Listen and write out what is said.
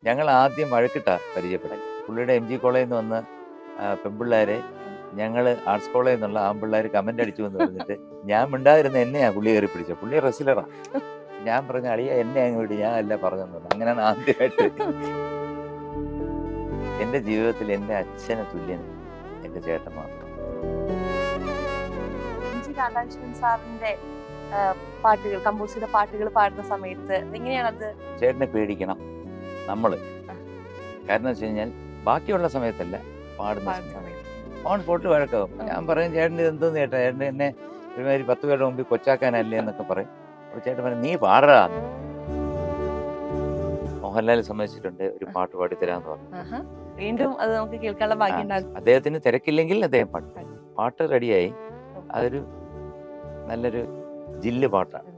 ഞങ്ങൾ ആദ്യം വഴക്കിട്ടാ പരിചയപ്പെട്ടത്. പുള്ളിയുടെ MG കോളേജിൽ നിന്ന് വന്ന പെൺപിള്ളേരെ ഞങ്ങൾ ആർട്സ് കോളേജിൽ നിന്നുള്ള ആൺപിള്ളേർ കമന്റ് അടിച്ചു എന്ന് പറഞ്ഞിട്ട് ഞാൻ മിണ്ടാതിരുന്ന എന്നെയാ പുള്ളി കയറി പിടിച്ചത്. പുള്ളി റെസ്ലറാ. ഞാൻ പറഞ്ഞ അളിയ എന്നെ അങ്ങ് വിട്ട്, ഞാൻ അല്ല പറഞ്ഞെന്ന് പറഞ്ഞു. അങ്ങനെയാണ് ആദ്യമായിട്ട് എൻ്റെ ജീവിതത്തിൽ എൻ്റെ അച്ഛന് തുല്യൻ എൻ്റെ ചേട്ടൻ മാത്രം. എം.ജി. രാധാകൃഷ്ണൻ സാറിന്റെ പാട്ടുകൾ, കമ്പോസ് ചെയ്ത പാട്ടുകൾ പാടുന്ന സമയത്ത് എങ്ങനെയാണത്? ചേട്ടനെ പേടിക്കണം നമ്മള്. കാരണം വെച്ച് കഴിഞ്ഞാൽ ബാക്കിയുള്ള സമയത്തല്ല, പാടുന്ന സമയത്ത് ഓൺ സ്പോട്ട് വഴക്കാവും. ഞാൻ പറയും ചേട്ടൻ ഇത് എന്തോന്ന് ചേട്ടാ, ചേട്ടൻ എന്നെ ഒരുമാതിരി 10 പേരുടെ മുമ്പിൽ കൊച്ചാക്കാനല്ലേ എന്നൊക്കെ പറയും. അപ്പോൾ ചേട്ടൻ പറയും നീ പാടാ. മോഹൻലാൽ സമ്മതിച്ചിട്ടുണ്ട് ഒരു പാട്ട് പാടിത്തരാന്ന് പറഞ്ഞു. വീണ്ടും അത് നമുക്ക് കേൾക്കാനുള്ള ഭാഗ്യം ഉണ്ടാകും. അദ്ദേഹത്തിന് തിരക്കില്ലെങ്കിൽ അദ്ദേഹം പാട്ട് റെഡിയായി. അതൊരു നല്ലൊരു ജില്ല് പാട്ടാണ്.